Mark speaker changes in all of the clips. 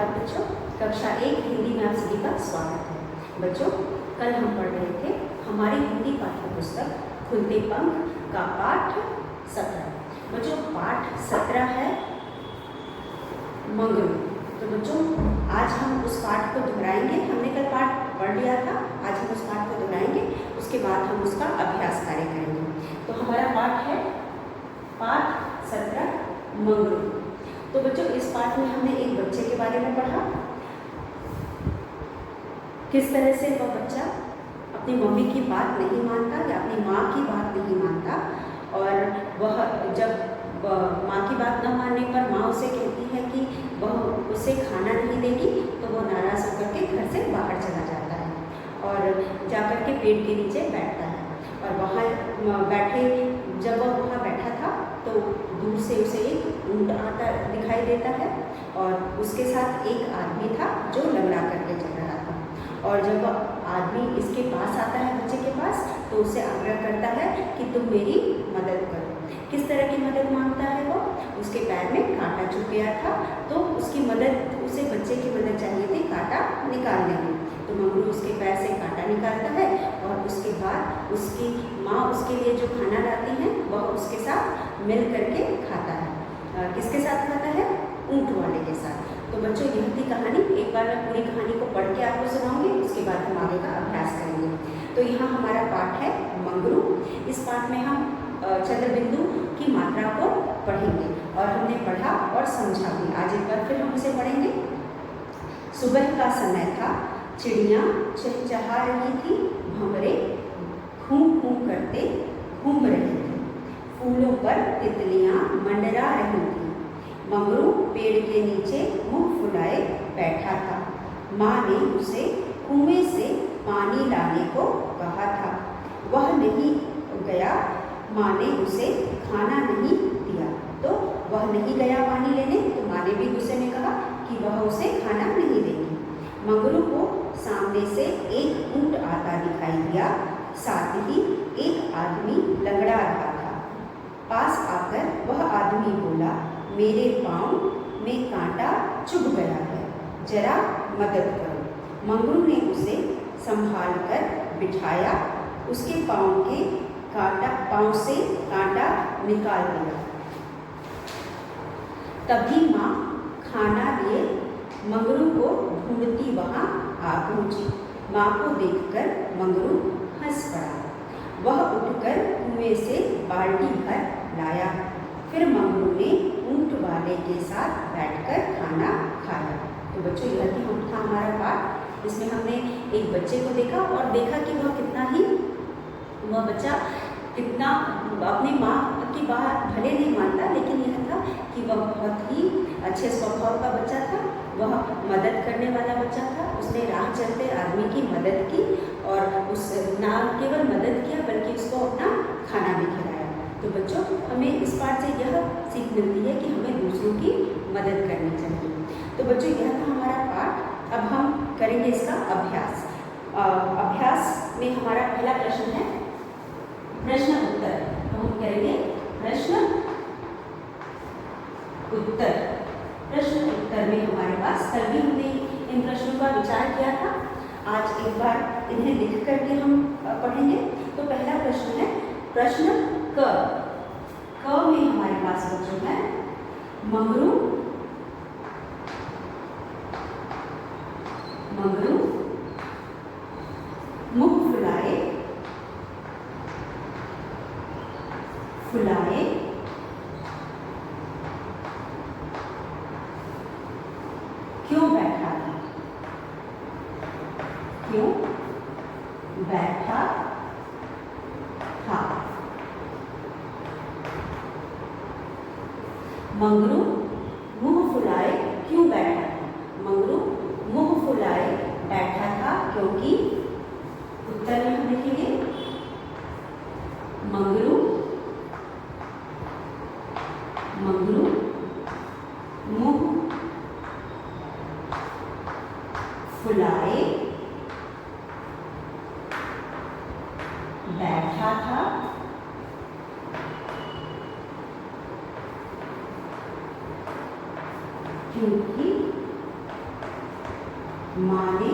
Speaker 1: सुप्रभात बच्चों। कक्षा 1 हिंदी में आप सभी का स्वागत है। बच्चों, कल हम पढ़ रहे थे हमारी हिंदी पाठ्य पुस्तक खुलते पंख का पाठ 17। बच्चों, पाठ 17 है मंगरू। तो बच्चों, आज हम उस पाठ को दोहराएंगे। हमने कल पाठ पढ़ लिया था, आज हम उस पाठ को दोहराएंगे, उसके बाद हम उसका अभ्यास कार्य करेंगे। तो हमारा पाठ है पाठ 17 मंगरू। तो बच्चों, इस पाठ में हमने एक बच्चे के बारे में पढ़ा, किस तरह से वह बच्चा अपनी मम्मी की बात नहीं मानता या अपनी माँ की बात नहीं मानता, और वह जब माँ की बात न मानने पर माँ उसे कहती है कि वह उसे खाना नहीं देगी, तो वह नाराज़ होकर के घर से बाहर चला जाता है और जाकर के पेड़ के नीचे बैठता है। और वहाँ बैठे जब वह वहाँ बैठा था तो दूर से उसे एक ऊँट आता दिखाई देता है, और उसके साथ एक आदमी था जो लंगड़ा करके चल रहा था। और जब आदमी इसके पास आता है, बच्चे के पास, तो उसे आग्रह करता है कि तुम मेरी मदद करो। किस तरह की मदद मांगता है वो? उसके पैर में कांटा चुभ गया था, तो उसकी मदद, उसे बच्चे की मदद चाहिए थी कांटा निकालने में। तो मंगरू उसके पैर से कांटा निकालता है, और उसके बाद उसकी माँ उसके लिए जो खाना लाती हैं वह उसके साथ मिल करके खाता है। किसके साथ खाता है? ऊँट वाले के साथ। तो बच्चों, यह थी कहानी। एक बार मैं पूरी कहानी को पढ़ के आपको सुनाऊंगी, उसके बाद हम आगे का अभ्यास करेंगे। तो यहाँ हमारा पाठ है मंगरू। इस पाठ में हम चंद्रबिंदु की मात्रा को पढ़ेंगे, और हमने पढ़ा और समझा भी। आज एक बार फिर हम उसे पढ़ेंगे। सुबह का समय था, चिड़ियाँ चहचहा रही थी, भंवरे घूं घूं करते घूम रहे थे, फूलों पर तितलियाँ मंडरा रही थी। मंगरू पेड़ के नीचे मुंह फुलाए बैठा था। माँ ने उसे कुएं से पानी लाने को कहा था, वह नहीं गया। माँ ने उसे खाना नहीं दिया, तो वह नहीं गया पानी लेने, तो माँ ने भी गुस्से में कहा कि वह उसे खाना नहीं देगी। मंगरू को सामने से एक ऊँट आता दिखाई दिया, साथ ही एक आदमी लंगड़ा रहा था। पास आकर वह आदमी बोला, मेरे पाँव में कांटा चुभ गया है, जरा मदद करो। मंगरू ने उसे संभाल कर बिठाया, उसके पाँव से कांटा निकाल दिया। तभी माँ खाना लिए मंगरू को ढूंढती वहाँ आ पहुँची। माँ को देखकर मंगरू हंस पड़ा। वह उठकर कुएं से बाल्टी भर लाया। फिर मंगरू ने ऊँट वाले के साथ बैठकर खाना खाया। तो बच्चों, यह था हमारा पाठ। इसमें हमने एक बच्चे को देखा और देखा कि वह बच्चा कितना अपनी माँ की बात भले नहीं मानता, लेकिन यह था कि वह बहुत ही अच्छे स्वभाव का बच्चा था। वह मदद करने वाला बच्चा था। उसने राह चलते आदमी की मदद की, और उस ना केवल मदद किया बल्कि उसको अपना खाना भी खिलाया। तो बच्चों, हमें इस पाठ से यह सीख मिलती है कि हमें दूसरों की मदद करनी चाहिए। तो बच्चों, यह था हमारा पाठ। अब हम करेंगे इसका अभ्यास। अभ्यास में हमारा पहला प्रश्न है प्रश्न उत्तर। तो हम करेंगे प्रश्न उत्तर। प्रश्न उत्तर में हमारे पास कल भी हमने इन प्रश्नों का विचार किया था। आज एक बार इन्हें लिख करके हम पढ़ेंगे। तो पहला प्रश्न है प्रश्न क। क में हमारे पास बच्चों है मंगरू मुख फुलाए क्यों बैठा था? मंगरू मुंह फुलाए क्यों बैठा था? मंगरू मुंह फुलाए बैठा था क्योंकि, उत्तर में हम लिखेंगे मंगरू मुंह फुलाए बैठा था क्योंकि माँ ने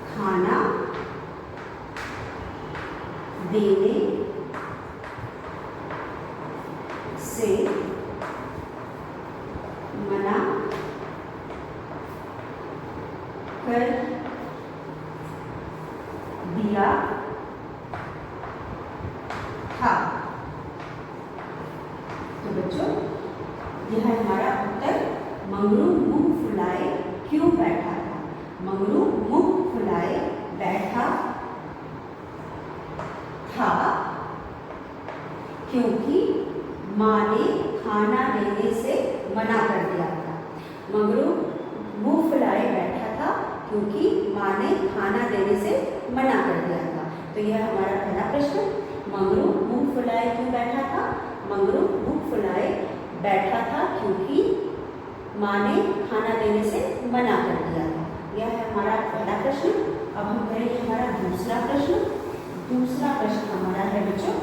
Speaker 1: खाना देने से मना कर दिया था। तो बच्चों, यह हमारा उत्तर मंगरू मुंह फुलाए क्यों बैठा था। मंगरू मुंह फुलाए बैठा था क्योंकि माँ ने खाना देने से मना कर दिया था। मंगरू मुंह फुलाए बैठा था क्योंकि माँ ने खाना देने से मना कर दिया था। तो यह हमारा पहला प्रश्न, मंगरू मुंह फुलाए क्यों बैठा था। मंगरू मुंह फुलाए बैठा था क्योंकि माँ ने खाना देने से मना कर दिया था। यह है हमारा पहला प्रश्न। अब हम करेंगे हमारा दूसरा प्रश्न। दूसरा प्रश्न हमारा है बच्चों,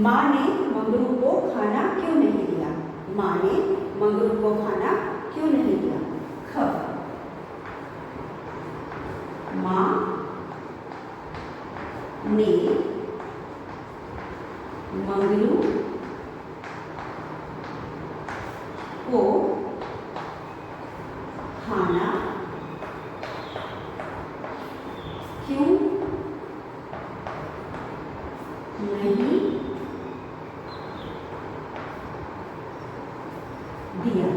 Speaker 1: माँ ने मंगरू को खाना क्यों नहीं दिया। माँ ने मंगरू को खाना क्यों नहीं दिया। ख, माँ ने मंगरू को खाना क्यों नहीं दिया।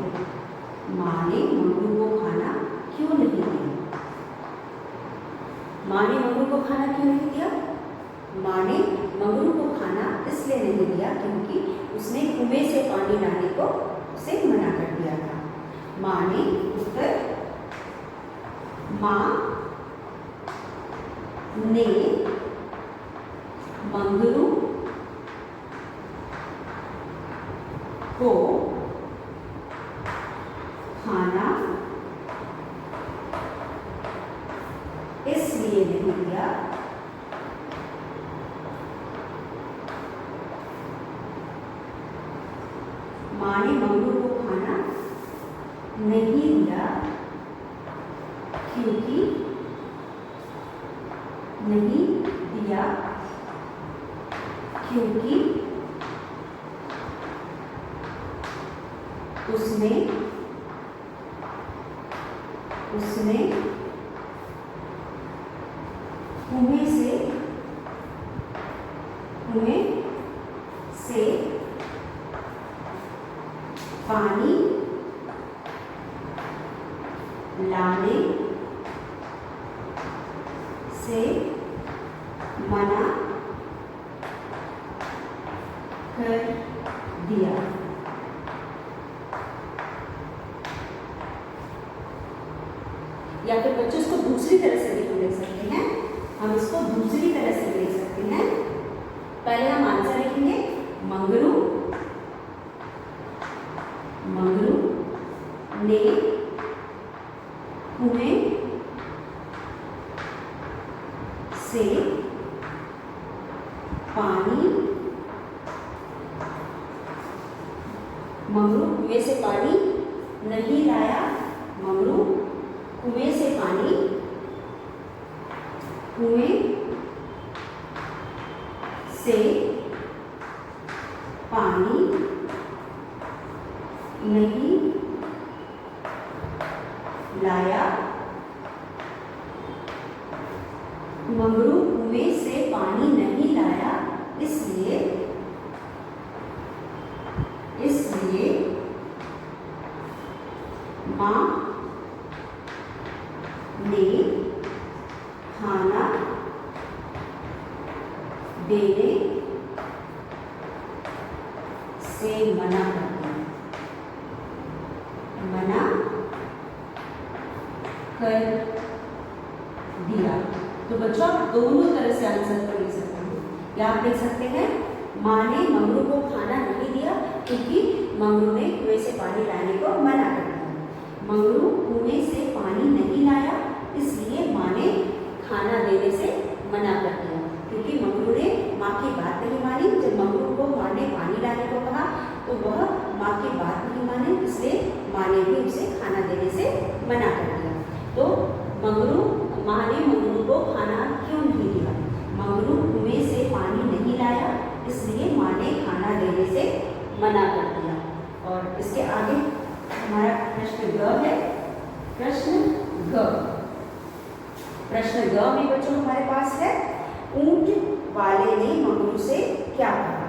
Speaker 1: माँ ने मंगरू को खाना क्यों नहीं दिया। माँ ने मंगरू को खाना क्यों नहीं दिया। माँ ने मंगरू को खाना इसलिए नहीं दिया क्योंकि उसने कुएं से पानी लाने को उसे मना कर दिया था। माँ ने उत्तर, माँ ने मंगरू को खाना इसलिए नहीं दिया माँ ने मंगरू को खाना नहीं दिया क्योंकि नहीं दिया क्योंकि उसने कुएं से पानी लाने से मना कर दिया। या फिर बच्चों इसको दूसरी तरह से भी हम लिख सकते हैं। हम इसको दूसरी तरह से भी लिख सकते हैं। पहले हम आंसर लिखेंगे, मंगरू ने कुएं से पानी, मंगरू कुएं से पानी नहीं लाया। मंगरू कुएं से पानी नहीं लाया। मंगरू कुएं से पानी नहीं लाया इसलिए माँ ने खाना देने से मना कर दिया। मना कर दिया। तो बच्चों आप दोनों तरह से आंसर को लिख सकते हैं। या आप लिख सकते हैं, माँ ने मंगरू को खाना नहीं दिया क्योंकि मंगरू ने कुएं से पानी लाने को मना कर दिया। मंगरू कुएं से पानी नहीं लाया इसलिए माँ ने खाना देने से मना कर दिया क्योंकि मंगरू ने माँ की इसलिए माँ ने भी उसे खाना देने से मना कर दिया। तो माँ ने मंगरू को खाना क्यों नहीं दिया? मंगरू कुएं से पानी नहीं लाया, इसलिए माँ ने खाना देने से मना कर दिया। और इसके आगे हमारा प्रश्न ग है। प्रश्न ग में बच्चों हमारे पास है, ऊंट वाले ने मंगरू से क्या कहा?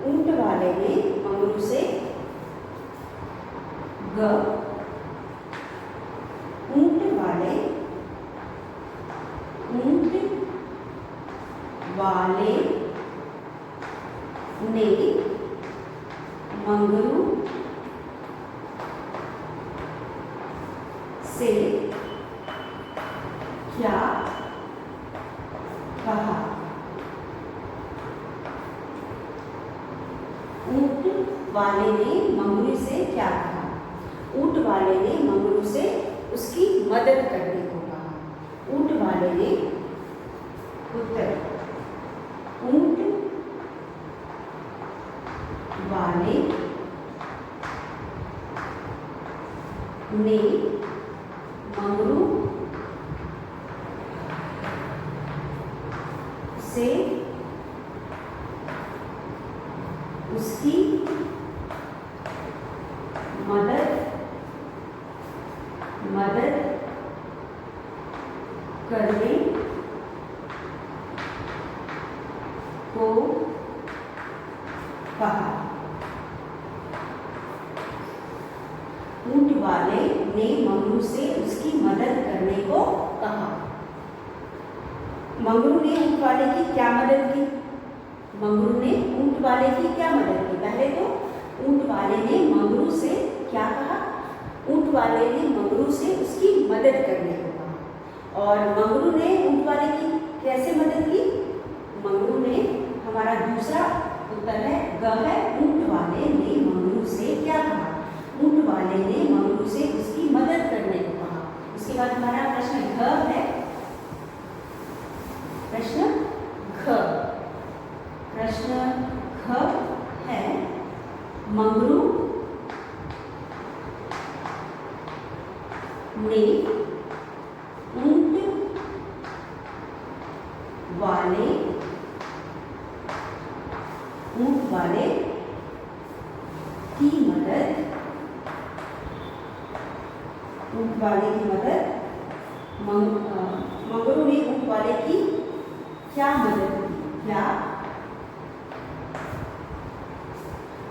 Speaker 1: ऊंट वाले ने मंगरू से ऊंट वाले ने मंगरू से क्या कहा? ऊंट वाले ने मंगरू से क्या कहा? ऊंट वाले ने मंगरू से उसकी मदद करने को कहा। ऊंट वाले ने उत्तर, ऊंट वाले ने मंगरू से उसकी मदद करने को कहा। ऊंट वाले ने मंगरू से उसकी मदद करने को कहा। मंगरू ने ऊंट वाले की क्या मदद की? मंगरू ने ऊंट वाले की क्या मदद की? पहले तो ऊंट वाले ने मंगरू से क्या कहा? ऊंट वाले ने मंगरू से उसकी मदद करने को कहा। और मंगरू ने ऊंट वाले की कैसे मदद की? मंगरू ने, हमारा दूसरा उत्तर है ग है, ऊंट वाले ने मंगरू से क्या कहा? ऊंट वाले ने मंगरू से उसकी मदद करने को कहा। इसके बाद हमारा प्रश्न घ है। प्रश्न घ है, मंगरू ने ऊंट वाले की मदद मंगरू ने ऊंट वाले की क्या मदद की? क्या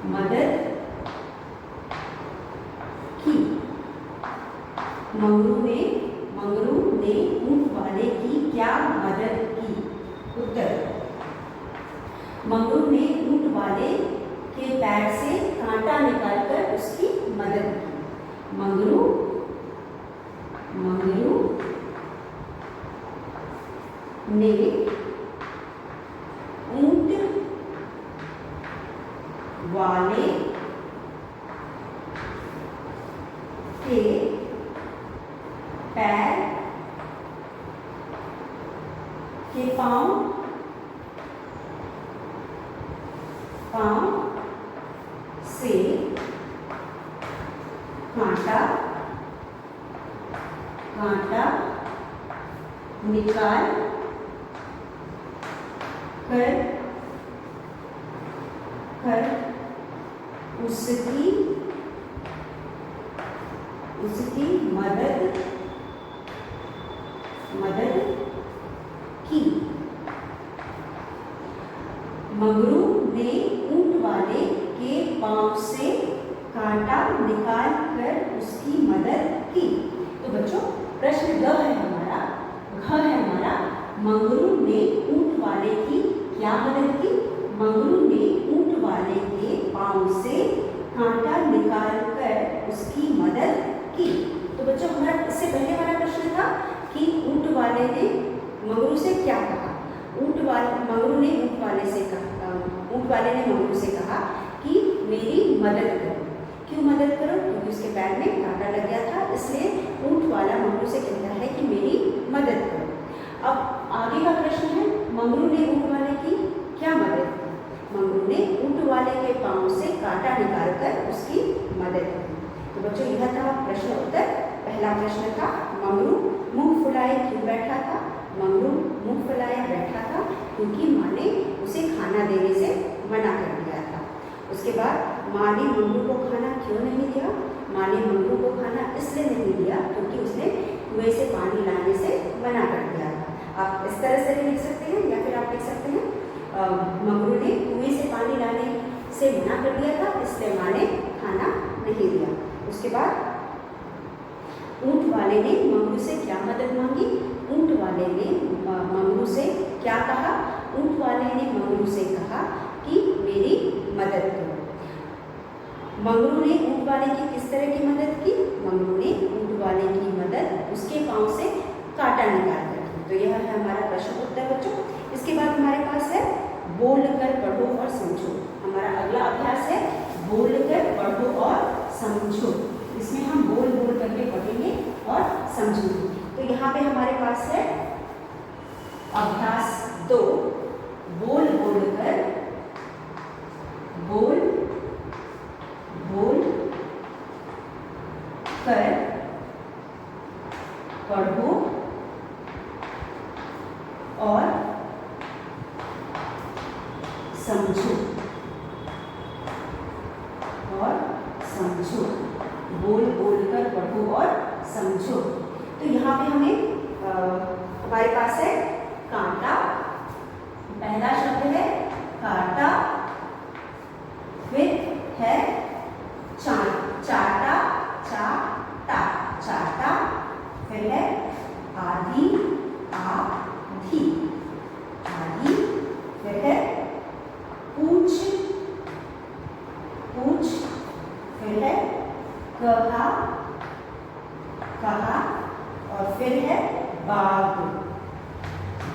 Speaker 1: मदद की? मंगरू ने ऊंट वाले की क्या मदद की? उत्तर, मंगरू ने ऊंट वाले के पैर से कांटा निकालकर उसकी मदद की। मंगरू ने ऊंट वाले के पैर के पांव से कांटा निकाल कर उसकी मदद की। मंगरू ने ऊंट वाले के पांव से कांटा निकाल कर उसकी मदद की। तो बच्चों प्रश्न ग है हमारा, घ है हमारा, मंगरू ने ऊंट वाले की क्या मदद की? मंगरू ने ऊंट वाले के पांव से कांटा निकाल कर उसकी मदद की। तो बच्चों हमारा इससे पहले वाला प्रश्न था कि ऊंट वाले ने मंगरू से क्या कहा? मंगरू ने ऊंट वाले ने मंगरू से कहा कि मेरी मदद करो। क्यों मदद करो? क्योंकि उसके पैर में कांटा लग गया था, इसलिए ऊंट वाला मंगरू से कहता है कि मेरी मदद करो। अब आगे का प्रश्न है, मंगरू ने ऊंट वाले की क्या मदद की? मंगरू ने ऊंट वाले के पांव से कांटा निकालकर उसकी मदद की। तो बच्चों यह था प्रश्न उत्तर। पहला प्रश्न था मंगरू मुंह फुलाए क्यों बैठा था। मंगरू मुंह फुलाए बैठा था क्योंकि माँ ने उसे खाना देने से मना कर दिया था। उसके बाद माँ ने मंगरू को खाना क्यों नहीं दिया। माँ ने मंगरू को खाना इसलिए नहीं दिया क्योंकि उसने कुएं से पानी लाने से मना कर दिया था। आप इस तरह से भी लिख सकते हैं या फिर आप लिख सकते हैं मंगरू ने कुएं से पानी लाने से मना कर दिया था इसलिए माँ ने खाना नहीं दिया। उसके बाद ऊंट वाले ने मंगरू से क्या मदद मांगी। ऊंट वाले ने मंगरू से क्या कहा। ऊंट वाले ने मंगरू से कहा कि मेरी मदद करो। मंगरू ने ऊंट वाले की किस तरह की मदद की। मंगरू ने ऊंट वाले की मदद उसके पांव से कांटा निकाल कर की। तो यह है हमारा प्रश्न उत्तर बच्चों। इसके बाद हमारे पास है बोल कर पढ़ो और समझो। हमारा अगला अभ्यास है बोल कर पढ़ो और समझो। इसमें हम बोल बोल करके पढ़ेंगे और समझेंगे। तो यहाँ पे हमारे पास है अभ्यास 2 बोल बोल कर बोल बोल कर पढ़ो और समझो और समझो। बोल बोल कर पढ़ो और समझो। तो यहाँ पे हमें हमारे पास है कांटा। पहला शब्द है कांटा, फिर है चाटा चाटा चाटा, फिर है आधी आधी आधी, फिर है पूछ पूछ, फिर है कहा कहा, और फिर है बाग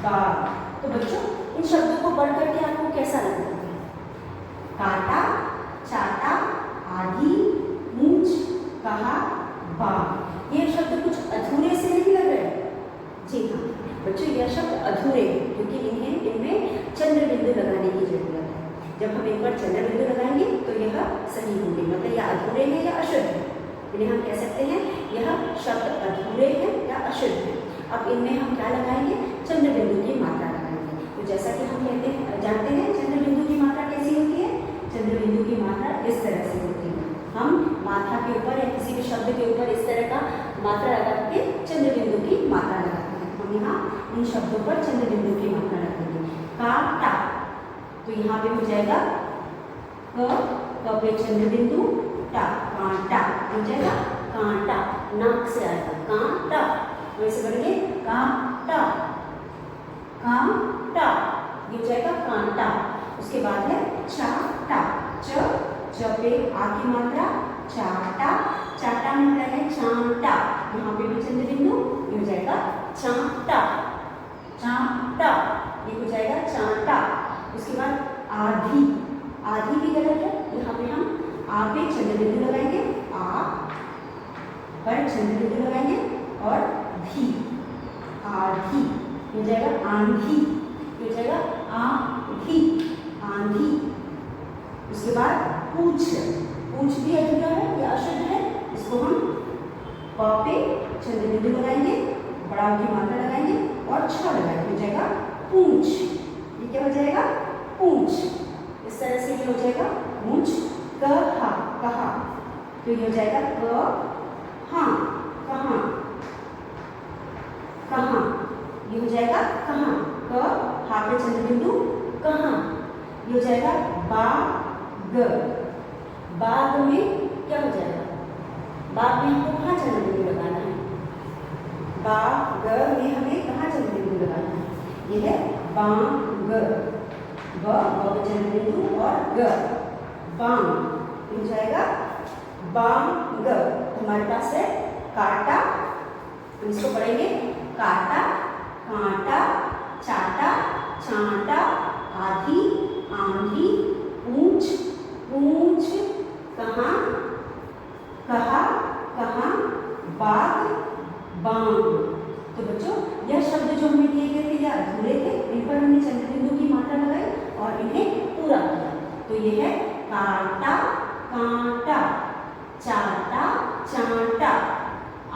Speaker 1: बाग। तो बच्चों इन शब्दों को पढ़ करके आपको कैसा लगता है। काटा चाटा आधी मूंछ कहा बाग। ये शब्द कुछ अधूरे से नहीं लग रहे। जी हाँ बच्चों यह शब्द अधूरे हैं क्योंकि इनमें चंद्र बिंदु लगाने की जरूरत है। जब हम एक बार चंद्र बिंदु लगाएंगे तो यह सही होंगे, मतलब यह अधूरे हैं या अशुद्ध है। इन्हें हम कह सकते हैं यह शब्द अधूरे हैं या अशुद्ध है। अब इनमें हम क्या लगाएंगे, चंद्र बिंदु की मात्रा लगाएंगे। तो जैसा कि हम जानते हैं चंद्र बिंदु की मात्रा कैसी होती है। चंद्र बिंदु की मात्रा इस तरह से होती है। हम माथा के ऊपर या किसी भी शब्द के ऊपर इस तरह का मात्रा लगा के चंद्र बिंदु की मात्रा लगाते हैं। हम यहाँ इन शब्दों पर चंद्र बिंदु की मात्रा लगाएंगे। काटा तो यहाँ पे हो जाएगा क पे चंद्र बिंदु, टा कांटा हो जाएगा कांटा, नाक से आएगा कांटा। वैसे बढ़ेंगे कांटा कांटा, ये हो जाएगा कांटा। उसके बाद है चाटा, च पे आ की मात्रा, चाटा चाटा मात्रा है चांटा, यहाँ पे भी चंद्र बिंदु, ये हो जाएगा चांटा चांटा, ये हो जाएगा चांटा। उसके बाद आधी आधी भी गलत है। यहाँ पे हम आ पे चंद्र बिंदु लगाएंगे, आ पर चंद्र बिंदु लगाएंगे और धी आधी हो जाएगा आंधी, हो जाएगा आंधी आंधी। उसके बाद पूछ पूछ भी अधूरा है या अशुद्ध है। इसको हम प पे चंद्र बिंदु लगाएंगे, बड़ा की मात्रा लगाएंगे और छ लगाएंगे, हो जाएगा पूंछ। ये क्या हो जाएगा पूंछ। इस तरह से ये हो जाएगा पूंछ। कहा कहा तो ये हो जाएगा कहाँ कहाँ कहाँ, ये हो जाएगा कहाँ। क हा पे चंद्र बिंदु कहाँ, ये हो जाएगा बाग। बाग में क्या हो जाएगा, बाग में हमको कहाँ चंद्र बिंदु लगाना है। बाग में हमें कहाँ चंद्र बिंदु लगाना है, ये है बांग। ब चंद्र बिंदु और ग बांग हो जाएगा बांग। हमारे पास है काटा, हम इसको पढ़ेंगे काटा कांटा चाटा चांटा आधी आंधी पूंछ पूंछ कहाँ कहा कहाँ बाग बांग। तो बच्चों यह शब्द जो हमें दिए गए थे या अधूरे थे, इन पर हमने चंद्र बिंदु की मात्रा लगाई और इन्हें पूरा किया। तो यह है काटा कांटा चाटा चांटा,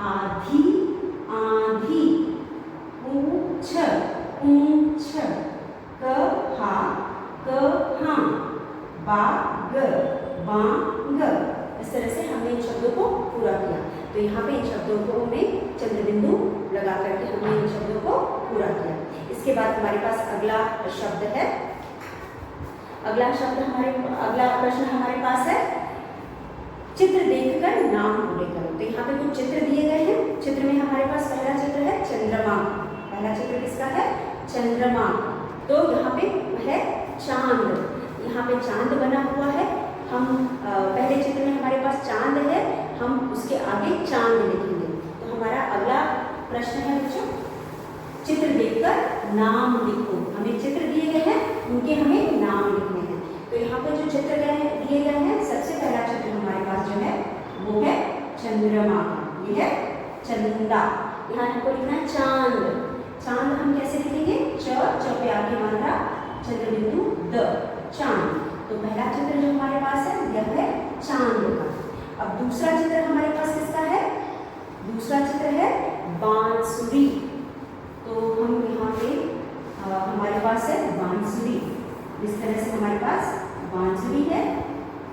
Speaker 1: आधी आंधी, ऊंच ऊंच, कहा कहाँ, बाग बांग। इस तरह से हमने इन शब्दों को पूरा किया। तो यहाँ पे इन शब्दों को में चंद्र बिंदु लगा करके हमने इन शब्दों को पूरा किया। इसके बाद हमारे पास अगला शब्द है, अगला प्रश्न हमारे पास है चित्र देखकर नाम पूरे करो। तो यहाँ पे कुछ चित्र दिए गए हैं। चित्र में हमारे पास पहला चित्र है चंद्रमा। पहला चित्र किसका है? चंद्रमा। तो यहाँ पे है चांद, यहाँ पे चांद बना हुआ है। हम पहले चित्र में हमारे पास चांद है, हम उसके आगे चांद लिखेंगे। तो हमारा अगला प्रश्न है बच्चों, चित्र देखकर नाम लिखो। हमें चित्र दिए गए हैं, उनके हमें नाम लिखने हैं। तो यहाँ पे जो चित्र दिए गए हैं, सबसे पहला चित्र हमारे पास जो है वो है चंद्रमा। ये है चंदा। यहाँ हमको लिखना है चांद। चांद हम कैसे लिखेंगे? च पे आगे मात्रा, चंद्र बिंदु द, चांद। तो पहला चित्र जो हमारे पास है यह है चांद का। अब दूसरा चित्र हमारे पास किसका है? दूसरा चित्र है बांसुरी। तो हम यहाँ पे हमारे पास है बांसुरी। इस तरह से हमारे पास बांसुरी है,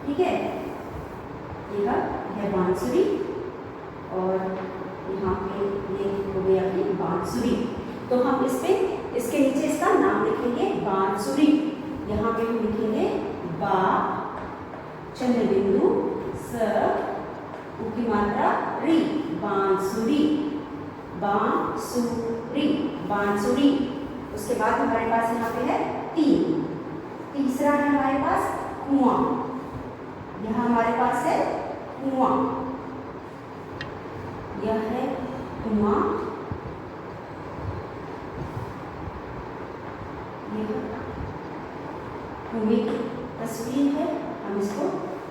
Speaker 1: ठीक है। यह है बांसुरी और यहाँ पे ये हो गया कि बांसुरी। तो हम इस पे इसके नीचे इसका नाम लिखेंगे बांसुरी। यहाँ पे हम लिखेंगे बा, चंद्र बिंदु स, उ की मात्रा री, बांसुरी, बांसुरी, बांसुरी। उसके बाद हमारे पास यहाँ पे है तीन। तीसरा है हमारे पास कुआं। यह हमारे पास है कुआं। यह है कुआं। यह कुएं की तस्वीर है, हम इसको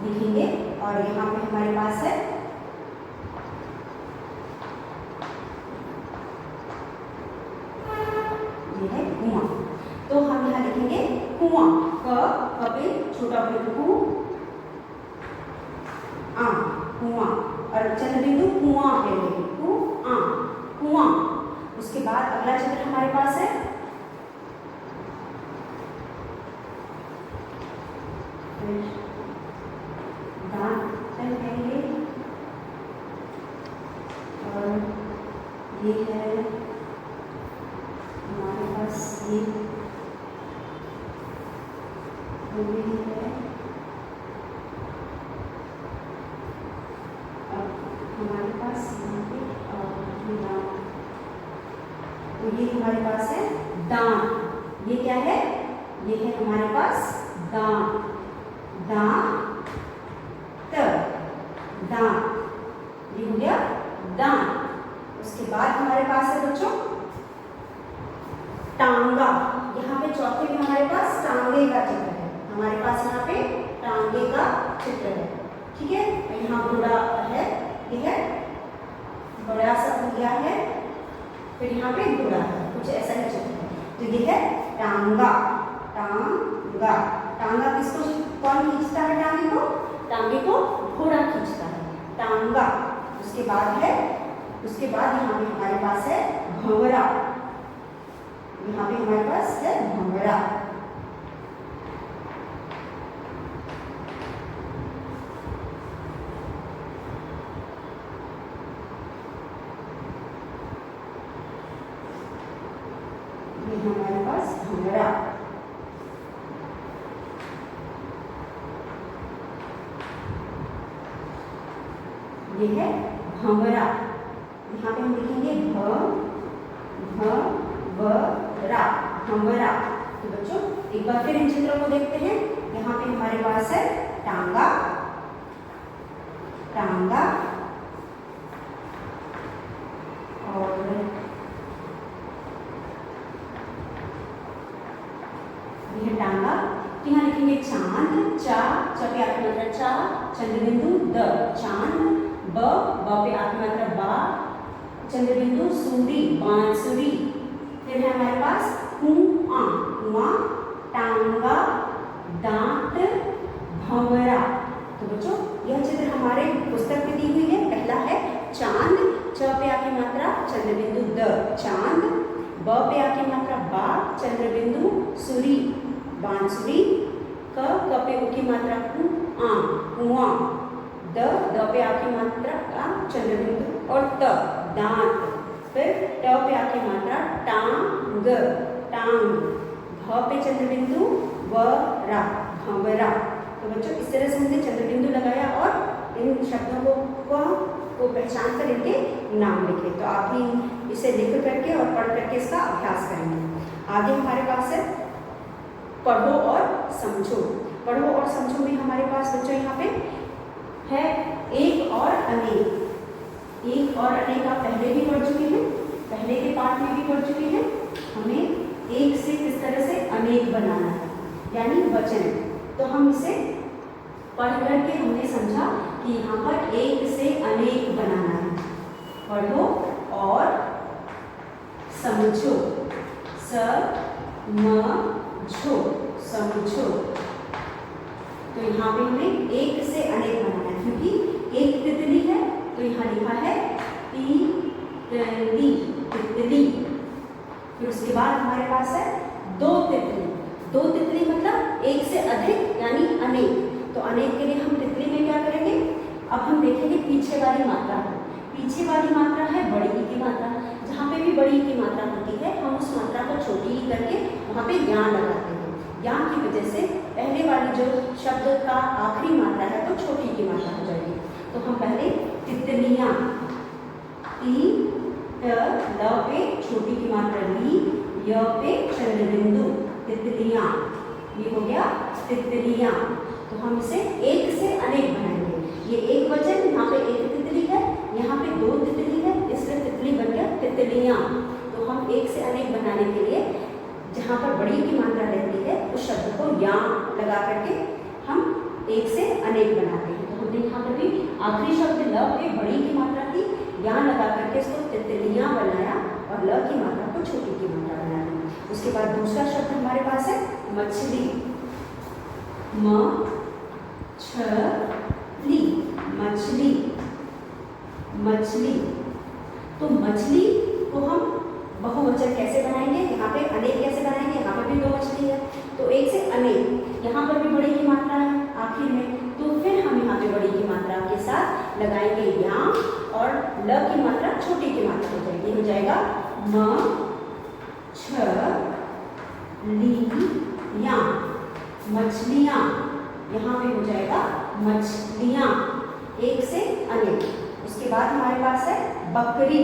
Speaker 1: लिखेंगे। और यहाँ पे हमारे पास है ये है कुआं। तो हम यहाँ लिखेंगे कुआं, क पे छोटा बिंदु आ, कुआं। और चंद्र बिंदु कुआं पे लेंगे, कुआं, कुआं। उसके बाद अगला चित्र हमारे पास है दांत कहेंगे। और ये है हमारे पास ये है। अब हमारे पास यहाँ पे तो ये हमारे पास है दांत। ये क्या है? ये है हमारे पास दांत, दांत, दांत। ये हो गया दांत। उसके बाद हमारे पास है बच्चों टांगा। यहाँ पे चौथे में हमारे पास टांगे का चित्र है। हमारे पास यहाँ पे टांगे का चित्र है, ठीक है। तो यहाँ घोड़ा है, ठीक है, बड़ा सा भैया है, फिर यहाँ पे घोड़ा है, कुछ ऐसा ही चित्र है। तो ये है टांगा, टांगा। टांगा किसको, कौन खींचता है टांगे को? टांगे को घोड़ा खींचता है, टांगा। उसके बाद यहाँ पे हमारे पास है भंवरा। यहाँ पे हमारे पास है भंवरा। ये हमारे पास भंवरा। ये है भंवरा। यहाँ पे हम लिखेंगे भंवरा, भंवरा। तो बच्चों एक बार फिर इन चित्रों को देखते हैं। यहाँ पे हमारे पास है टांगा, टांगा, और यह टांगा। यहाँ लिखेंगे चांद, चा पे आत्म मात्रा चा, चंद्र बिंदु द, चांद, ब पे आत्म मात्रा बा, चंद्र बिंदु सूरी, बांसुरी। फिर है हमारे पास कुआं, कुआं, टांगा, दांत, भंवरा। तो बच्चों यह चित्र हमारे पुस्तक में दी हुई है। पहला है चंद्रबिंदु द चांद, ब पे आके मात्रा बा, चंद्रबिंदु सूरी बांसुरी, क पे उ की मात्रा कु आ कुआं, द पे आके मात्रा आ चंद्रबिंदु और त दांत, फिर ट पे आके मात्रा टांग टांग, भ पे चंद्रबिंदु व रा भंवरा। तो बच्चों इस तरह से हमने चंद्रबिंदु लगाया और इन शब्दों को पहचान कर इनके नाम लिखे। तो आप भी इसे लिख करके और पढ़ करके इसका अभ्यास करेंगे। आगे हमारे पास है पढ़ो और समझो। पढ़ो और समझो में हमारे पास बच्चों यहाँ पे है एक और अनेक। एक और अनेक आप पहले भी पढ़ चुके हैं, पहले के पाठ में भी पढ़ चुके हैं। हमें एक से किस तरह से अनेक बनाना है, यानी वचन। तो हम इसे पढ़ करके हमने समझा कि यहाँ पर एक से अनेक बनाना है। पढ़ो और समझो, समझो, समझो। तो यहाँ पे हमें एक से अनेक बनाना है, क्योंकि एक तितली है तो यहाँ लिखा है तितली, तितली। फिर उसके बाद हमारे पास है दो तितली। दो तितली मतलब एक से अधिक यानी अनेक। तो अनेक के लिए हम तितली में क्या करेंगे, अब हम देखेंगे पीछे वाली मात्रा को। पीछे वाली मात्रा है बड़ी ई की मात्रा। जहाँ पे भी बड़ी ई की मात्रा होती है हम उस मात्रा को छोटी ई करके वहाँ पे या लगाते हैं। या की वजह से पहले वाली जो शब्द का आखिरी मात्रा है तो छोटी की मात्रा हो जाएगी। तो हम पहले तितलियाँ, ती त ल पे छोटी की मात्रा ली, य पे चंद्रबिंदु तितलियाँ, ये हो गया तितलियाँ। तो हम इसे एक से अनेक बनाएंगे। ये एक वचन, यहाँ पे एक तितली है, यहाँ पे दो तितली है, इसलिए तितली बन गया तितलियाँ। तो हम एक से अनेक बनाने के लिए जहाँ पर बड़ी की मात्रा रहती है उस शब्द को या लगा करके हम एक से अनेक बनाते हैं। तो हमने यहाँ पर भी आखिरी शब्द ल पे बड़ी की मात्रा थी, या लगा करके इसको तितलियाँ बनाया और ल की मात्रा को छोटी की मात्रा बना दी। उसके बाद दूसरा शब्द हमारे पास है मछली, म छ ली, मछली, मछली। तो मछली को हम बहुवचन कैसे बनाएंगे, यहाँ पे अनेक कैसे बनाएंगे, यहाँ पर भी दो मछली है तो एक से अनेक, यहाँ पर भी बड़ी की मात्रा है आखिर में, तो फिर हम यहाँ पे बड़ी की मात्रा के साथ लगाएंगे या, और ल की मात्रा छोटी की मात्रा हो जाएगी, हो जाएगा म छ ली या, मछलियाँ। यहाँ पे हो जाएगा मछलियाँ, एक से अनेक। उसके बाद हमारे पास है बकरी,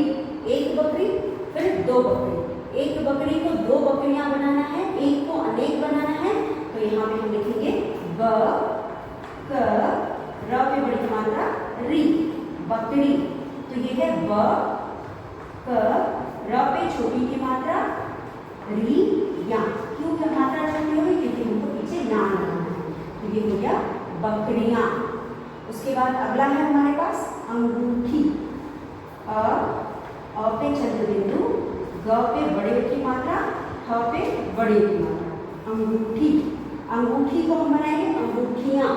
Speaker 1: एक बकरी फिर दो बकरी। एक बकरी को दो बकरियां बनाना है, एक को अनेक बनाना है, तो यहाँ पे हम लिखेंगे ब क र पे बड़ी की मात्रा री, बकरी। तो ये है ब क र पे छोटी की मात्रा री या। क्यों क्या मात्रा छोटी होगी, क्योंकि हमको पीछे या लगाना है। तो ये हो गया बकरियां। उसके बाद अगला है हमारे पास अंगूठी, अ पे चंद्रबिंदु, ग पे बड़े की मात्रा, ठ पे बड़े की मात्रा, अंगूठी। अंगूठी को हम बनाएंगे अंगूठियाँ,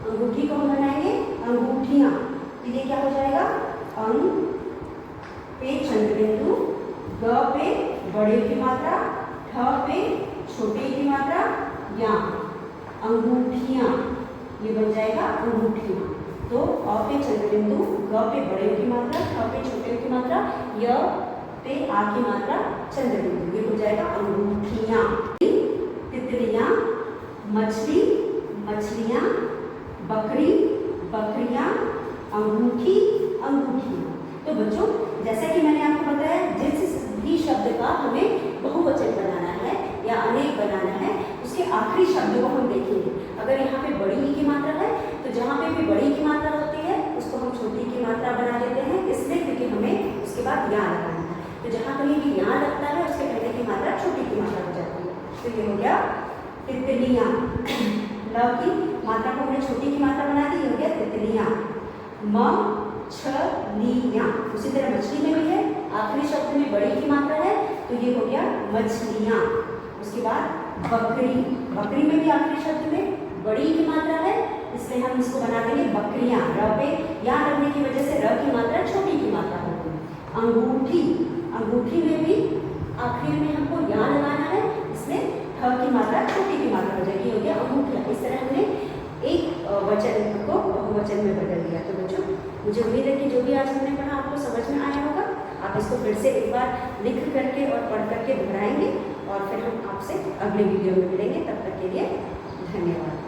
Speaker 1: अंगूठी को हम बनाएंगे अंगूठियाँ। तो ये क्या हो जाएगा, अंग पे चंद्रबिंदु, ग पे बड़े की मात्रा, ठ पे छोटे की मात्रा, या, अंगूठियाँ। ये बन जाएगा अंगूठियाँ। तो अ पे चंद्रबिंदु, ग पे बड़े की मात्रा, ठ पे छोटे की मात्रा, य पे आ की मात्रा चंद्रबिंदु, ये हो जाएगा अंगूठियाँ। तितलियाँ, मछली, मछलियाँ, बकरी, बकरियाँ, अंगूठी, अंगूठियाँ। तो बच्चों जैसा कि मैंने आपको बताया, जिस भी शब्द का हमें बहुवचन बनाना है या अनेक बनाना है उसके आखिरी शब्द को हम देखेंगे। अगर यहाँ पे बड़ी ई की मात्रा है तो जहाँ पे भी बड़ी की मात्रा होती है उसको हम छोटी की मात्रा बना देते हैं, इसलिए क्योंकि हमें उसके बाद या लगाना है। तो जहाँ कहीं भी या लगता है उसके पहले की मात्रा छोटी की मात्रा हो जाती है। तो ये हो गया तितलियाँ। ल की मात्रा को हमने छोटी की मात्रा बना दी, हो गया तितलियाँ। म छ लियाँ। उसी तरह मछली में भी है, आखिरी शब्द में बड़ी की मात्रा है तो ये हो गया मछलियाँ। उसके बाद बकरी, बकरी में भी आखिरी शब्द में बड़ी की मात्रा है, इसलिए हम इसको बना देंगे बकरियाँ। र पे या लगने की वजह से र की मात्रा छोटी की मात्रा होगी। अंगूठी, मुझे उम्मीद है कि जो भी आज हमने पढ़ा आपको समझ में आया होगा। आप इसको फिर से एक बार लिख करके और पढ़ करके दोहराएंगे और फिर हम आपसे अगले वीडियो में मिलेंगे। तब तक के लिए धन्यवाद।